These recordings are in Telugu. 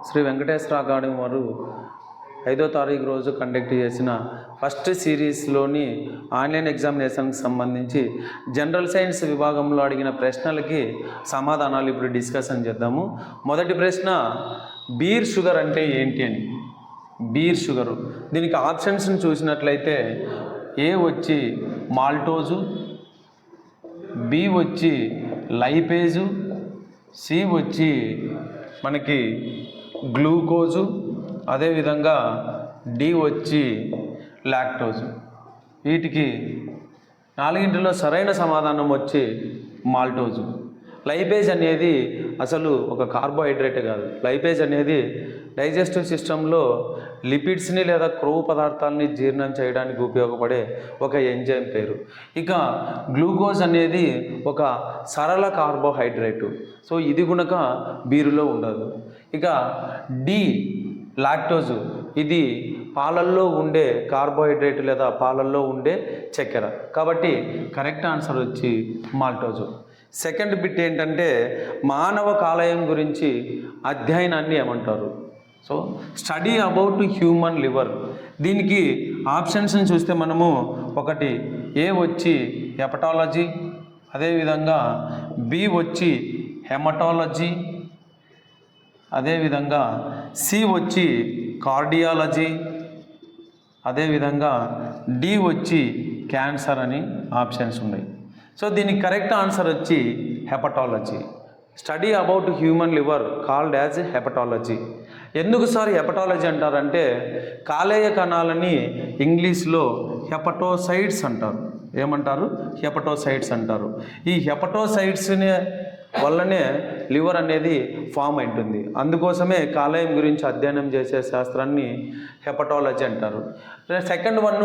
శ్రీ వెంకటేశ్వర అకాడమీ వారు 5వ తారీఖు రోజు కండక్ట్ చేసిన ఫస్ట్ సిరీస్లోని ఆన్లైన్ ఎగ్జామినేషన్కి సంబంధించి జనరల్ సైన్స్ విభాగంలో అడిగిన ప్రశ్నలకి సమాధానాలు ఇప్పుడు డిస్కషన్ చేద్దాము. మొదటి ప్రశ్న, బీర్ షుగర్ అంటే ఏంటి అని. బీర్ షుగరు, దీనికి ఆప్షన్స్ని చూసినట్లయితే ఏ వచ్చి మాల్టోజు, బి వచ్చి లైపేజు, సి వచ్చి మనకి గ్లూకోజు, అదేవిధంగా డి వచ్చి లాక్టోజు. వీటికి నాలుగింటిలో సరైన సమాధానం వచ్చి మాల్టోజు. లైపేజ్ అనేది అసలు ఒక కార్బోహైడ్రేట్ కాదు. లైపేజ్ అనేది డైజెస్టివ్ సిస్టంలో లిపిడ్స్ని లేదా క్రొవ్వు పదార్థాలని జీర్ణం చేయడానికి ఉపయోగపడే ఒక ఎంజైమ్ పేరు. ఇక గ్లూకోజ్ అనేది ఒక సరళ కార్బోహైడ్రేటు. సో ఇది గుణక బీరులో ఉండదు. ఇక డి లాక్టోజు, ఇది పాలల్లో ఉండే కార్బోహైడ్రేట్ లేదా పాలల్లో ఉండే చక్కెర. కాబట్టి కరెక్ట్ ఆన్సర్ వచ్చి మాల్టోజు. సెకండ్ బిట్ ఏంటంటే మానవ కాలేయం గురించి అధ్యయనాన్ని ఏమంటారు? So study about human liver. దీనికి ఆప్షన్స్ని చూస్తే మనము ఒకటి ఏ వచ్చి హెపటాలజీ, అదేవిధంగా బి వచ్చి హెమటాలజీ, అదేవిధంగా సి వచ్చి కార్డియాలజీ, అదేవిధంగా డి వచ్చి క్యాన్సర్ అని ఆప్షన్స్ ఉన్నాయి. సో దీనికి కరెక్ట్ ఆన్సర్ వచ్చి hepatology. Study about human liver called as hepatology. ఎందుకు సార్ హెపటాలజీ అంటారంటే కాలేయ కణాలని ఇంగ్లీష్లో హెపటోసైడ్స్ అంటారు. ఏమంటారు? హెపటోసైడ్స్ అంటారు. ఈ హెపటోసైడ్స్ని వల్లనే లివర్ అనేది ఫామ్ అవుతుంది. అందుకోసమే కాలేయం గురించి అధ్యయనం చేసే శాస్త్రాన్ని హెపటాలజీ అంటారు. సెకండ్ వన్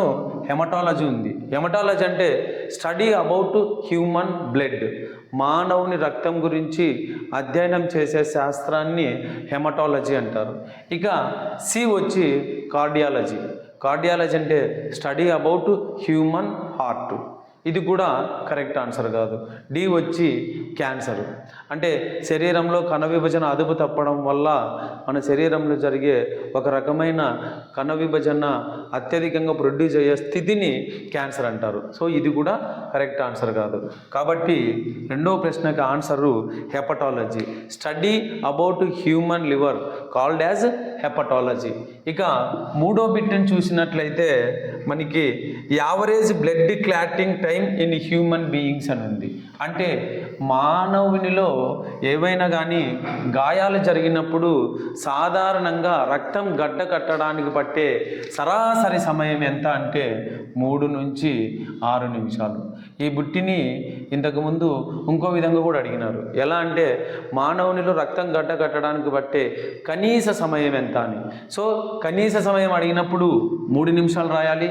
హెమటాలజీ ఉంది. హెమటాలజీ అంటే స్టడీ అబౌట్ హ్యూమన్ బ్లడ్, మానవుని రక్తం గురించి అధ్యయనం చేసే శాస్త్రాన్ని హెమటాలజీ అంటారు. ఇక సి వచ్చి కార్డియాలజీ. కార్డియాలజీ అంటే స్టడీ అబౌట్ హ్యూమన్ హార్ట్. ఇది కూడా కరెక్ట్ ఆన్సర్ కాదు. డి వచ్చి క్యాన్సర్. అంటే శరీరంలో కణ విభజన అదుపు తప్పడం వల్ల మన శరీరంలో జరిగే ఒక రకమైన కణ విభజన అత్యధికంగా ప్రొడ్యూస్ అయ్యే స్థితిని క్యాన్సర్ అంటారు. సో ఇది కూడా కరెక్ట్ ఆన్సర్ కాదు. కాబట్టి రెండవ ప్రశ్నకి answer hepatology. Study about human liver called as hepatology. ఇక మూడో బిట్ని చూసినట్లయితే మనకి average blood clotting time in human beings అని ఉంది. అంటే మానవునిలో ఏవైనా కానీ గాయాలు జరిగినప్పుడు సాధారణంగా రక్తం గడ్డ కట్టడానికి పట్టే సరాసరి సమయం ఎంత అంటే 3 నుంచి 6 నిమిషాలు. ఈ బుట్టిని ఇంతకుముందు ఇంకో విధంగా కూడా అడిగినారు. ఎలా అంటే మానవునిలో రక్తం గడ్డ కట్టడానికి పట్టే కనీస సమయం ఎంత అని. సో కనీస సమయం అడిగినప్పుడు 3 నిమిషాలు రాయాలి,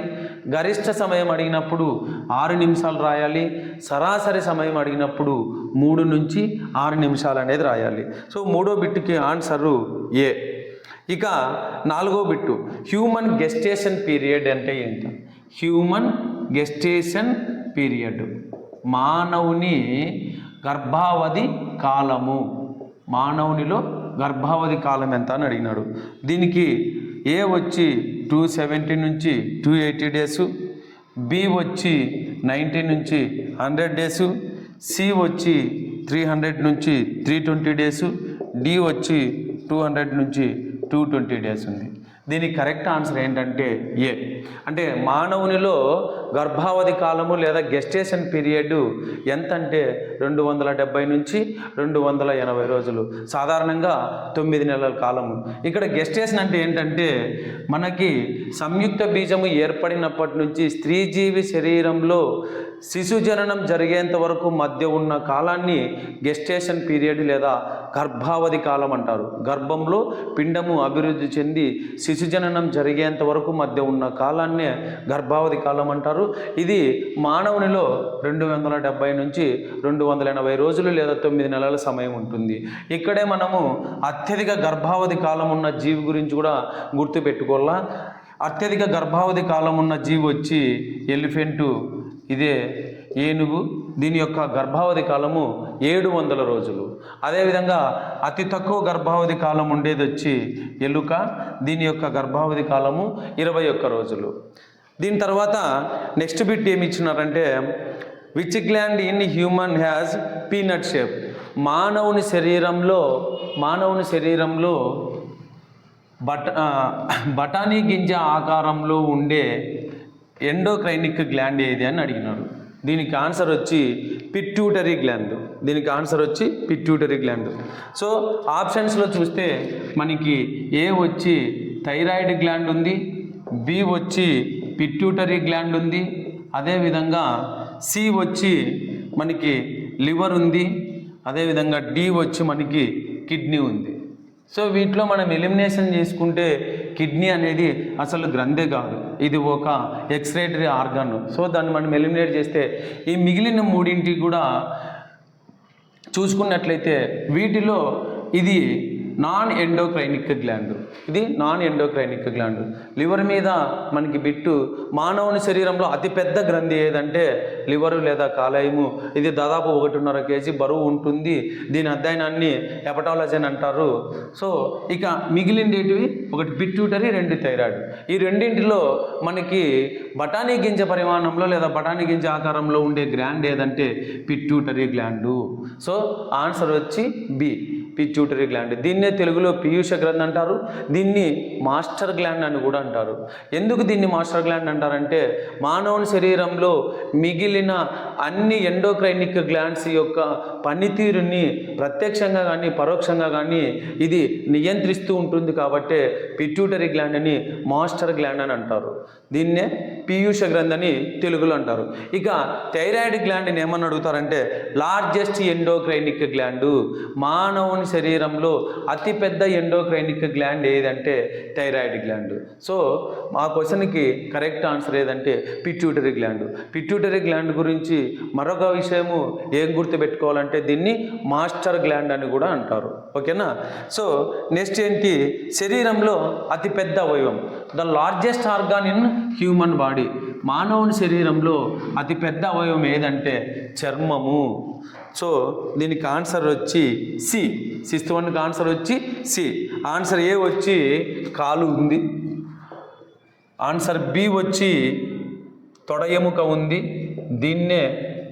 గరిష్ట సమయం అడిగినప్పుడు 6 నిమిషాలు రాయాలి, సరాసరి సమయం అడిగినప్పుడు 3 నుంచి 6 నిమిషాలు అనేది రాయాలి. సో మూడో బిట్టుకి ఆన్సరు ఏ. ఇక నాలుగో బిట్టు, హ్యూమన్ గెస్టేషన్ పీరియడ్ అంటే ఏంటి? హ్యూమన్ గెస్టేషన్ పీరియడ్, మానవుని గర్భావధి కాలము. మానవునిలో గర్భావధి కాలం ఎంత అని అడిగినాడు. దీనికి ఏ వచ్చి 270 నుంచి 280 డేసు, బి వచ్చి 90 నుంచి 100 డేసు, సి వచ్చి 300 నుంచి 320 డేసు, డి వచ్చి 200 నుంచి 220 డేస్ ఉంది. దీనికి కరెక్ట్ ఆన్సర్ ఏంటంటే ఏ. అంటే మానవునిలో గర్భావధి కాలము లేదా గెస్టేషన్ పీరియడ్ ఎంత అంటే 270 నుంచి 280 రోజులు, సాధారణంగా 9 నెలల కాలము. ఇక్కడ గెస్టేషన్ అంటే ఏంటంటే మనకి సంయుక్త బీజము ఏర్పడినప్పటి నుంచి స్త్రీజీవి శరీరంలో శిశు జననం జరిగేంత వరకు మధ్య ఉన్న కాలాన్ని గెస్టేషన్ పీరియడ్ లేదా గర్భావధి కాలం అంటారు. గర్భంలో పిండము అభివృద్ధి చెంది శిశు జననం జరిగేంత వరకు మధ్య ఉన్న కాలాన్నే గర్భావధి కాలం అంటారు. ఇది మానవునిలో 270 నుంచి 280 రోజులు లేదా 9 నెలల సమయం ఉంటుంది. ఇక్కడే మనము అత్యధిక గర్భావధి కాలం ఉన్న జీవి గురించి కూడా గుర్తుపెట్టుకోవాలా. అత్యధిక గర్భావధి కాలం ఉన్న జీవి వచ్చి ఎలిఫెంటు, ఇదే ఏనుగు. దీని యొక్క గర్భావధి కాలము 700 రోజులు. అదేవిధంగా అతి తక్కువ గర్భావధి కాలం ఉండేది వచ్చి ఎలుక, దీని యొక్క గర్భావధి కాలము 21 రోజులు. దీని తర్వాత నెక్స్ట్ బిట్ ఏమి ఇచ్చినారంటే which gland in human has peanut shape. మానవుని శరీరంలో బఠానీ గింజ ఆకారంలో ఉండే ఎండోక్రైనిక్ గ్లాండ్ ఏది అని అడిగినారు. దీనికి ఆన్సర్ వచ్చి పిట్యూటరీ గ్లాండ్. సో ఆప్షన్స్లో చూస్తే మనకి ఏ వచ్చి థైరాయిడ్ గ్లాండ్ ఉంది, బి వచ్చి పిట్యూటరీ గ్లాండ్ ఉంది, అదేవిధంగా సి వచ్చి మనకి లివర్ ఉంది, అదేవిధంగా డి వచ్చి మనకి కిడ్నీ ఉంది. సో వీటిలో మనం ఎలిమినేషన్ చేసుకుంటే కిడ్నీ అనేది అసలు గ్రంథే కాదు, ఇది ఒక ఎక్స్క్రేటరీ ఆర్గాన్. సో దాన్ని మనం ఎలిమినేట్ చేస్తే ఈ మిగిలిన మూడింటికి కూడా చూసుకున్నట్లయితే వీటిలో ఇది నాన్ ఎండోక్రైనిక్ గ్లాండ్. లివర్ మీద మనకి బిట్టు మానవుని శరీరంలో అతిపెద్ద గ్రంథి ఏదంటే లివరు లేదా కాలేయము. ఇది దాదాపు 1.5 kg బరువు ఉంటుంది. దీని అధ్యయనాన్ని హెపటాలజీ అని అంటారు. సో ఇక మిగిలిండేటివి ఒకటి పిట్యూటరీ, 2 థైరాయిడ్. ఈ రెండింటిలో మనకి బఠానీ గింజ పరిమాణంలో లేదా బఠానీ గింజ ఆకారంలో ఉండే గ్లాండ్ ఏదంటే పిట్యూటరీ గ్లాండు. సో ఆన్సర్ వచ్చి బి, పిట్యూటరీ గ్లాండ్. దీన్నే తెలుగులో పీయూష గ్రంథి అంటారు, దీన్ని మాస్టర్ గ్లాండ్ అని కూడా అంటారు. ఎందుకు దీన్ని మాస్టర్ గ్లాండ్ అంటారంటే మానవుని శరీరంలో మిగిలిన అన్ని ఎండోక్రైనిక్ గ్లాండ్స్ యొక్క పనితీరుని ప్రత్యక్షంగా కానీ పరోక్షంగా కానీ ఇది నియంత్రిస్తూ ఉంటుంది కాబట్టి పిట్యూటరీ గ్లాండ్ అని మాస్టర్ గ్లాండ్ అని అంటారు. దీన్నే పీయూష గ్రంథి అని తెలుగులో అంటారు. ఇక థైరాయిడ్ గ్లాండ్ని ఏమని అడుగుతారంటే లార్జెస్ట్ ఎండోక్రైనిక్ గ్లాండ్. మానవుని శరీరంలో అతిపెద్ద ఎండోక్రైనిక్ గ్లాండ్ ఏదంటే థైరాయిడ్ గ్లాండ్. సో ఆ క్వశ్చన్కి కరెక్ట్ ఆన్సర్ ఏదంటే పిట్యూటరీ గ్లాండ్. పిట్యూటరీ గ్లాండ్ గురించి మరొక విషయము ఏం గుర్తుపెట్టుకోవాలంటే దీన్ని మాస్టర్ గ్లాండ్ అని కూడా అంటారు. ఓకేనా? సో నెక్స్ట్ ఏంటి, శరీరంలో అతిపెద్ద అవయవం, the largest organ in human body. మానవుని శరీరంలో అతిపెద్ద అవయవం ఏదంటే చర్మము. సో దీనికి ఆన్సర్ వచ్చి సి. 6th వన్కి ఆన్సర్ వచ్చి సి. ఆన్సర్ ఏ వచ్చి కాలు ఉంది, ఆన్సర్ బి వచ్చి తొడ ఎముక ఉంది, దీన్నే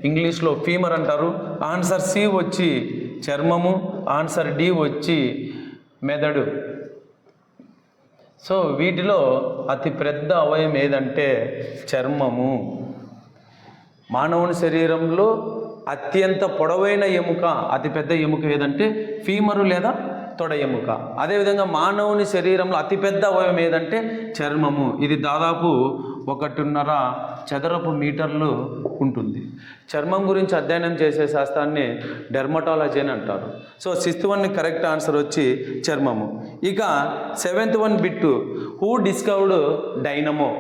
ఇంగ్లీష్లో ఫీమర్ అంటారు. ఆన్సర్ సి వచ్చి చర్మము, ఆన్సర్ డి వచ్చి మెదడు. సో వీటిలో అతి పెద్ద అవయవం ఏదంటే చర్మము. మానవుని శరీరంలో అత్యంత పొడవైన ఎముక, అతిపెద్ద ఎముక ఏదంటే ఫీమరు లేదా తొడ ఎముక. అదేవిధంగా మానవుని శరీరంలో అతిపెద్ద అవయవం ఏదంటే చర్మము. ఇది దాదాపు 1.5 చదరపు మీటర్లు ఉంటుంది. చర్మం గురించి అధ్యయనం చేసే శాస్త్రాన్ని డెర్మటాలజీ అని అంటారు. So 6th one correct answer వచ్చి చర్మము. ఇక 7th one bit, who discovered dynamo.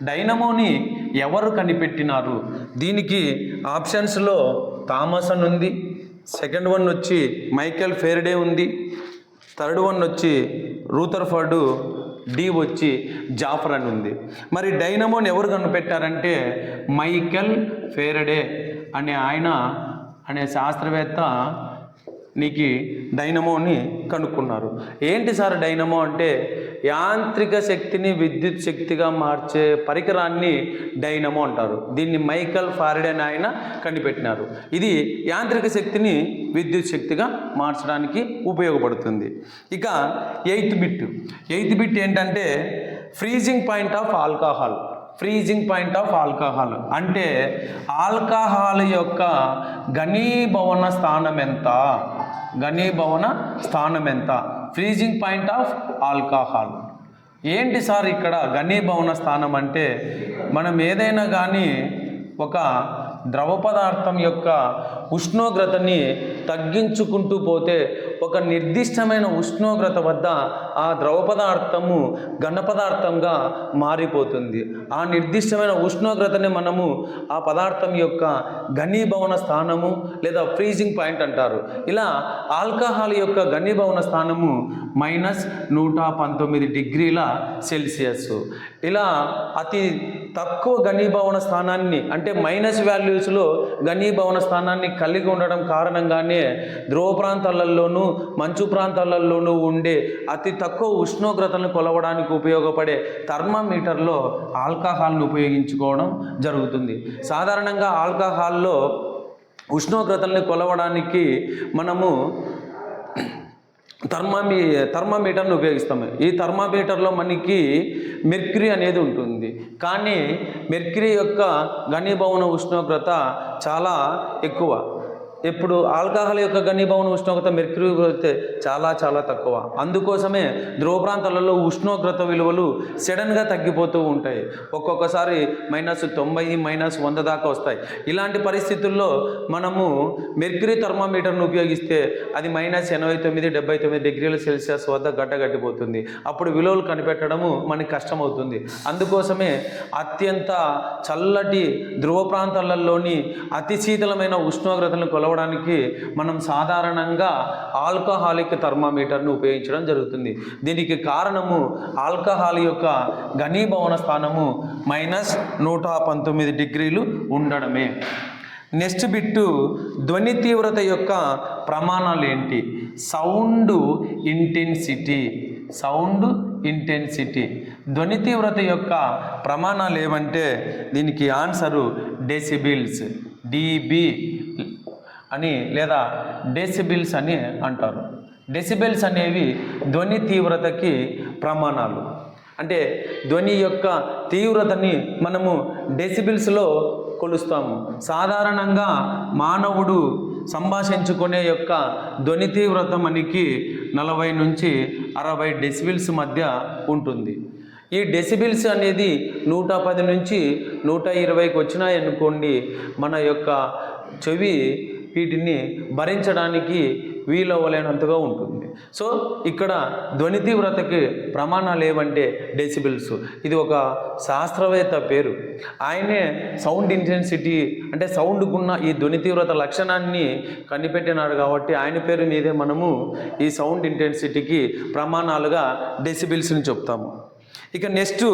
డైనమోని ఎవరు కనిపెట్టినారు? దీనికి ఆప్షన్స్లో థామసన్ ఉంది, 2nd వన్ వచ్చి మైకేల్ ఫెరడే ఉంది, 3rd వన్ వచ్చి రూథర్ఫర్డ్, డి వచ్చి జాఫర్ అని ఉంది. మరి డైనమోని ఎవరు కనిపెట్టారంటే మైకేల్ ఫెరడే అనే శాస్త్రవేత్త నీకు డైనమోని కనుక్కున్నారు. ఏంటి సార్ డైనమో అంటే యాంత్రిక శక్తిని విద్యుత్ శక్తిగా మార్చే పరికరాన్ని డైనమో అంటారు. దీన్ని మైకేల్ ఫారడే అని ఆయన కనిపెట్టినారు. ఇది యాంత్రిక శక్తిని విద్యుత్ శక్తిగా మార్చడానికి ఉపయోగపడుతుంది. ఇక 8th బిట్ ఏంటంటే ఫ్రీజింగ్ పాయింట్ ఆఫ్ ఆల్కహాల్. అంటే ఆల్కహాల్ యొక్క ఘనీభవన స్థానం ఎంత? Freezing point of alcohol. ఏంటి సార్ ఇక్కడ ఘనీభవన స్థానం అంటే మనం ఏదైనా కానీ ఒక ద్రవ పదార్థం యొక్క ఉష్ణోగ్రతని తగ్గించుకుంటూ పోతే ఒక నిర్దిష్టమైన ఉష్ణోగ్రత వద్ద ఆ ద్రవ పదార్థము ఘన పదార్థంగా మారిపోతుంది. ఆ నిర్దిష్టమైన ఉష్ణోగ్రతని మనము ఆ పదార్థం యొక్క ఘనీభవన స్థానము లేదా ఫ్రీజింగ్ పాయింట్ అంటారు. ఇలా ఆల్కహాల్ యొక్క ఘనీభవన స్థానము -119 డిగ్రీల సెల్సియస్. ఇలా అతి తక్కువ ఘనీభవన స్థానాన్ని అంటే మైనస్ వాల్యూస్లో ఘనీభవన స్థానాన్ని కలిగి ఉండడం కారణంగానే ధ్రువ ప్రాంతాలలోనూ మంచు ప్రాంతాలలోనూ ఉండే అతి తక్కువ ఉష్ణోగ్రతలను కొలవడానికి ఉపయోగపడే థర్మామీటర్లో ఆల్కహాల్ను ఉపయోగించుకోవడం జరుగుతుంది. సాధారణంగా ఆల్కహాల్లో ఉష్ణోగ్రతల్ని కొలవడానికి మనము థర్మామీటర్ను ఉపయోగిస్తాము. ఈ థర్మామీటర్లో మనకి మెర్క్యూరీ అనేది ఉంటుంది. కానీ మెర్క్యూరీ యొక్క ఘనీభవన ఉష్ణోగ్రత చాలా ఎక్కువ. ఇప్పుడు ఆల్కహాల్ యొక్క ఘనీభవన ఉష్ణోగ్రత మెర్క్యూరీ అయితే చాలా చాలా తక్కువ. అందుకోసమే ధ్రువ ప్రాంతాలలో ఉష్ణోగ్రత విలువలు సడన్గా తగ్గిపోతూ ఉంటాయి. ఒక్కొక్కసారి -90 -100 దాకా వస్తాయి. ఇలాంటి పరిస్థితుల్లో మనము మెర్క్యూరీ థర్మామీటర్ను ఉపయోగిస్తే అది -89 79 డిగ్రీల సెల్సియస్ వద్ద గడ్డగట్టిపోతుంది. అప్పుడు విలువలు కనిపెట్టడము మనకి కష్టమవుతుంది. అందుకోసమే అత్యంత చల్లటి ధ్రువ ప్రాంతాలలోని అతి శీతలమైన ఉష్ణోగ్రతలను కొలవడానికి మనం సాధారణంగా ఆల్కహాలిక్ థర్మామీటర్ను ఉపయోగించడం జరుగుతుంది. దీనికి కారణము ఆల్కహాల్ యొక్క ఘనీభవన స్థానము -119 డిగ్రీలు ఉండడమే. నెక్స్ట్ బిట్టు ధ్వని తీవ్రత యొక్క ప్రమాణాలు ఏంటి? సౌండ్ ఇంటెన్సిటీ ధ్వని తీవ్రత యొక్క ప్రమాణాలు ఏమంటే దీనికి ఆన్సరు డెసిబిల్స్, డిబి అని లేదా డెసిబిల్స్ అని అంటారు. డెసిబెల్స్ అనేవి ధ్వని తీవ్రతకి ప్రమాణాలు. అంటే ధ్వని యొక్క తీవ్రతని మనము డెసిబిల్స్లో కొలుస్తాము. సాధారణంగా మానవుడు సంభాషించుకునే యొక్క ధ్వని తీవ్రత మనకి 40 నుంచి 60 డెసిబిల్స్ మధ్య ఉంటుంది. ఈ డెసిబిల్స్ అనేది 110 నుంచి 120కి వచ్చినాయనుకోండి, మన యొక్క చెవి వీటిని భరించడానికి వీలవ్వలేనంతగా ఉంటుంది. సో ఇక్కడ ధ్వని తీవ్రతకి ప్రమాణాలు ఏమంటే డెసిబిల్స్. ఇది ఒక శాస్త్రవేత్త పేరు. ఆయనే సౌండ్ ఇంటెన్సిటీ అంటే సౌండ్కున్న ఈ ధ్వని తీవ్రత లక్షణాన్ని కనిపెట్టినాడు కాబట్టి ఆయన పేరు మీదే మనము ఈ సౌండ్ ఇంటెన్సిటీకి ప్రమాణాలుగా డెసిబిల్స్ని చెప్తాము. ఇక నెక్స్ట్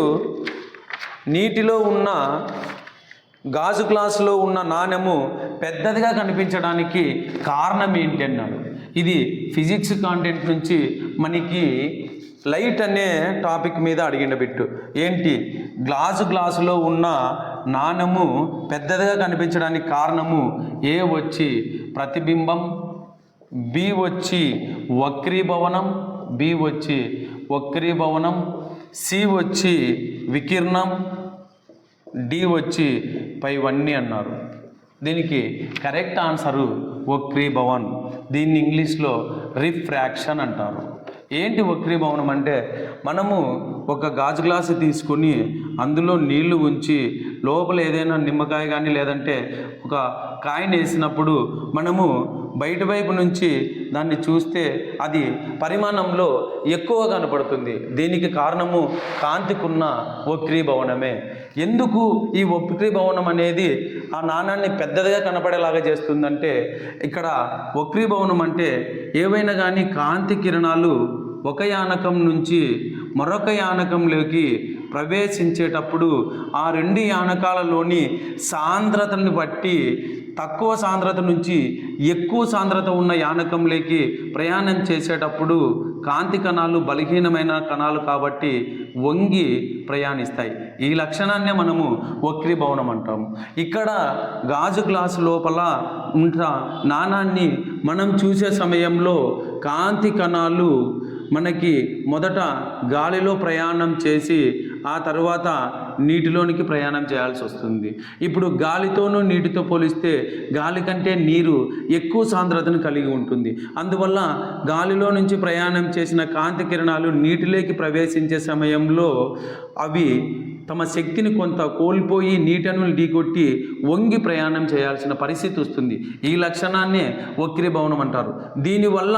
నీటిలో ఉన్న గాజు గ్లాసులో ఉన్న నాణెము పెద్దదిగా కనిపించడానికి కారణం ఏంటి అన్నాడు. ఇది ఫిజిక్స్ కాంటెంట్ నుంచి మనకి లైట్ అనే టాపిక్ మీద అడిగిన బిట్టు. ఏంటి? గ్లాసులో ఉన్న నాణెము పెద్దదిగా కనిపించడానికి కారణము ఏ వచ్చి ప్రతిబింబం, బి వచ్చి వక్రీభవనం, సి వచ్చి వికిరణం, డి వచ్చి పైవన్నీ అన్నారు. దీనికి కరెక్ట్ ఆన్సరు వక్రీభవన్. దీన్ని ఇంగ్లీష్లో రిఫ్రాక్షన్ అంటారు. ఏంటి వక్రీభవనం అంటే మనము ఒక గాజు గ్లాసు తీసుకుని అందులో నీళ్లు ఉంచి లోపల ఏదైనా నిమ్మకాయ కానీ లేదంటే ఒక కాయిన్ వేసినప్పుడు మనము బయట వైపు నుంచి దాన్ని చూస్తే అది పరిమాణంలో ఎక్కువ కనపడుతుంది. దీనికి కారణము కాంతికున్న వక్రీభవనమే. ఎందుకు ఈ వక్రీభవనం అనేది ఆ నాణాన్ని పెద్దదిగా కనపడేలాగా చేస్తుందంటే, ఇక్కడ వక్రీభవనం అంటే ఏవైనా కానీ కాంతి కిరణాలు ఒక యానకం నుంచి మరొక యానకంలోకి ప్రవేశించేటప్పుడు ఆ రెండు యానకాలలోని సాంద్రతను బట్టి తక్కువ సాంద్రత నుంచి ఎక్కువ సాంద్రత ఉన్న యానకంలోకి ప్రయాణం చేసేటప్పుడు కాంతి కణాలు బలహీనమైన కణాలు కాబట్టి వంగి ప్రయాణిస్తాయి. ఈ లక్షణాన్నే మనము వక్రీభవనం అంటాము. ఇక్కడ గాజు గ్లాసు లోపల ఉన్న నాణాన్ని మనం చూసే సమయంలో కాంతి కణాలు మనకి మొదట గాలిలో ప్రయాణం చేసి ఆ తర్వాత నీటిలోనికి ప్రయాణం చేయాల్సి వస్తుంది. ఇప్పుడు గాలితోనూ నీటితో పోలిస్తే గాలి కంటే నీరు ఎక్కువ సాంద్రతను కలిగి ఉంటుంది. అందువల్ల గాలిలో నుంచి ప్రయాణం చేసిన కాంతి కిరణాలు నీటిలోకి ప్రవేశించే సమయంలో అవి తమ శక్తిని కొంత కోల్పోయి నీటను ఢీకొట్టి వంగి ప్రయాణం చేయాల్సిన పరిస్థితి వస్తుంది. ఈ లక్షణాన్నే వక్రీభవనం అంటారు. దీనివల్ల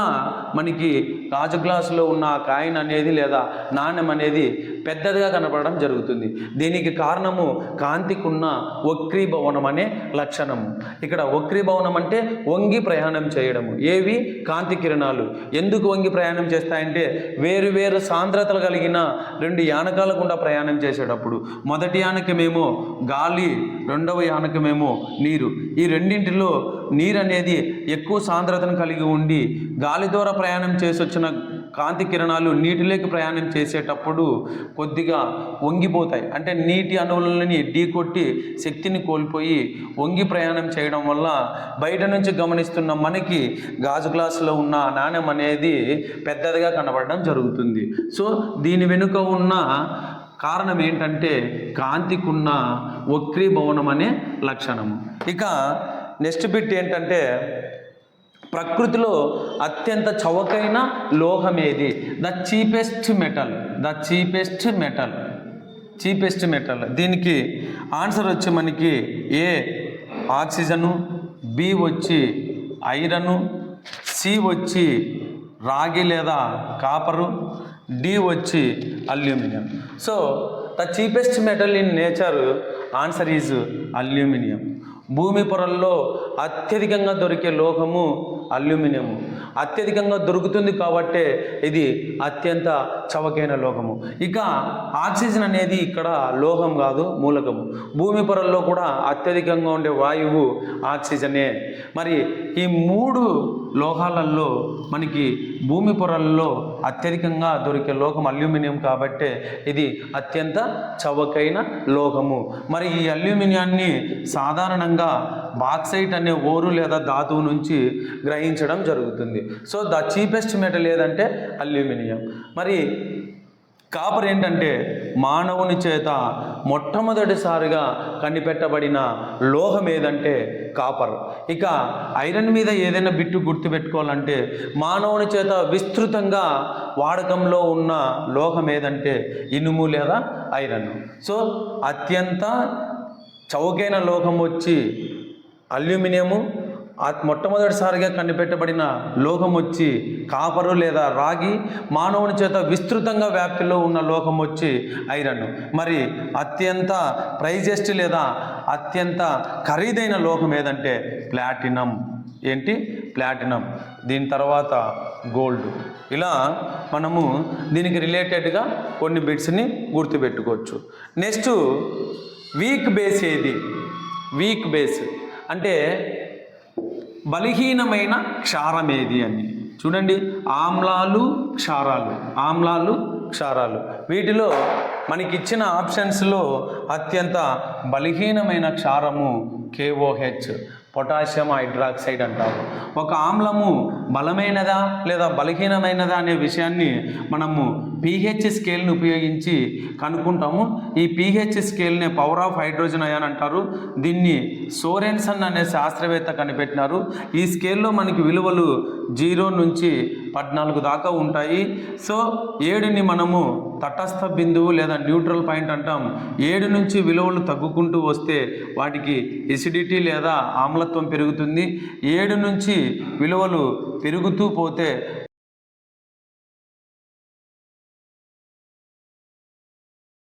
మనకి గాజు గ్లాసులో ఉన్న ఆ కాయిన్ అనేది లేదా నాణ్యం అనేది పెద్దదిగా కనపడడం జరుగుతుంది. దీనికి కారణము కాంతికున్న వక్రీభవనం అనే లక్షణము. ఇక్కడ వక్రీభవనం అంటే వంగి ప్రయాణం చేయడము. ఏవి? కాంతి కిరణాలు. ఎందుకు వంగి ప్రయాణం చేస్తాయంటే వేరు వేరు సాంద్రతలు కలిగిన రెండు యానకాల గుండా ప్రయాణం చేసేటప్పుడు మొదటి యానకమేమో గాలి, రెండవ యానకమేమో నీరు. ఈ రెండింటిలో నీరు అనేది ఎక్కువ సాంద్రతను కలిగి ఉండి గాలి ద్వారా ప్రయాణం చేసి వచ్చిన కాంతి కిరణాలు నీటిలోకి ప్రయాణం చేసేటప్పుడు కొద్దిగా వంగిపోతాయి. అంటే నీటి అణువులని ఢీకొట్టి శక్తిని కోల్పోయి వంగి ప్రయాణం చేయడం వల్ల బయట నుంచి గమనిస్తున్న మనకి గాజు గ్లాసులో ఉన్న నాణ్యం అనేది పెద్దదిగా కనబడడం జరుగుతుంది. సో దీని వెనుక ఉన్న కారణం ఏంటంటే కాంతికున్న వక్రీభవనం అనే లక్షణము. ఇక నెక్స్ట్ బిట్ ఏంటంటే ప్రకృతిలో అత్యంత చవకైన లోహం ఏది? The cheapest metal. దీనికి ఆన్సర్ వచ్చి మనకి ఏ ఆక్సిజను, బి వచ్చి ఐరను, సి వచ్చి రాగి లేదా కాపరు, డి వచ్చి aluminium. So the cheapest metal in nature answer is aluminium. భూమి పొరల్లో అత్యధికంగా దొరికే లోహము అల్యూమినియము. అత్యధికంగా దొరుకుతుంది కాబట్టే ఇది అత్యంత చవకైన లోహము. ఇక ఆక్సిజన్ అనేది ఇక్కడ లోహం కాదు, మూలకము. భూమి పొరల్లో కూడా అత్యధికంగా ఉండే వాయువు ఆక్సిజనే. మరి ఈ మూడు లోహాలలో మనకి భూమి పొరల్లో అత్యధికంగా దొరికే లోహం అల్యూమినియం కాబట్టే ఇది అత్యంత చవకైన లోహము. మరి ఈ అల్యూమినియాన్ని సాధారణంగా బాక్సైట్ అనే ఓరు లేదా ధాతువు నుంచి గ్రహించడం జరుగుతుంది. సో ద చీపెస్ట్ మెటల్ ఏదంటే అల్యూమినియం. మరి కాపర్ ఏంటంటే మానవుని చేత మొట్టమొదటిసారిగా కనిపెట్టబడిన లోహం ఏదంటే కాపర్. ఇక ఐరన్ మీద ఏదైనా బిట్టు గుర్తుపెట్టుకోవాలంటే మానవుని చేత విస్తృతంగా వాడకంలో ఉన్న లోహం ఏదంటే ఇనుము లేదా ఐరన్. సో అత్యంత చౌకైన లోహం వచ్చి అల్యూమినియము, మొట్టమొదటిసారిగా కనిపెట్టబడిన లోహం వచ్చి కాపరు లేదా రాగి, మానవుని చేత విస్తృతంగా వ్యాప్తిలో ఉన్న లోహం వచ్చి ఐరన్. మరి అత్యంత ప్రైజెస్ట్ లేదా అత్యంత ఖరీదైన లోహం ఏదంటే ప్లాటినం. ఏంటి? ప్లాటినం. దీని తర్వాత గోల్డ్. ఇలా మనము దీనికి రిలేటెడ్గా కొన్ని బిట్స్ని గుర్తుపెట్టుకోవచ్చు. నెక్స్ట్ వీక్ బేస్ ఏది? వీక్ బేస్ అంటే బలహీనమైన క్షారం ఏది అని చూడండి. ఆమ్లాలు, క్షారాలు. వీటిలో మనకిచ్చిన ఆప్షన్స్లో అత్యంత బలహీనమైన క్షారము KOH, పొటాషియం హైడ్రాక్సైడ్ అంటారు. ఒక ఆమ్లము బలమైనదా లేదా బలహీనమైనదా అనే విషయాన్ని మనము pH స్కేల్ని ఉపయోగించి కనుక్కుంటాము. ఈ pH స్కేల్ని పవర్ ఆఫ్ హైడ్రోజన్ అయాన్ అంటారు. దీన్ని సోరెన్సన్ అనే శాస్త్రవేత్త కనిపెట్టినారు. ఈ స్కేల్లో మనకి విలువలు 0 నుంచి 14 దాకా ఉంటాయి. సో 7ని మనము తటస్థ బిందువు లేదా న్యూట్రల్ పాయింట్ అంటాం. 7 నుంచి విలువలు తగ్గుకుంటూ వస్తే వాటికి ఎసిడిటీ లేదా ఆమ్లత్వం పెరుగుతుంది. 7 నుంచి విలువలు పెరుగుతూ పోతే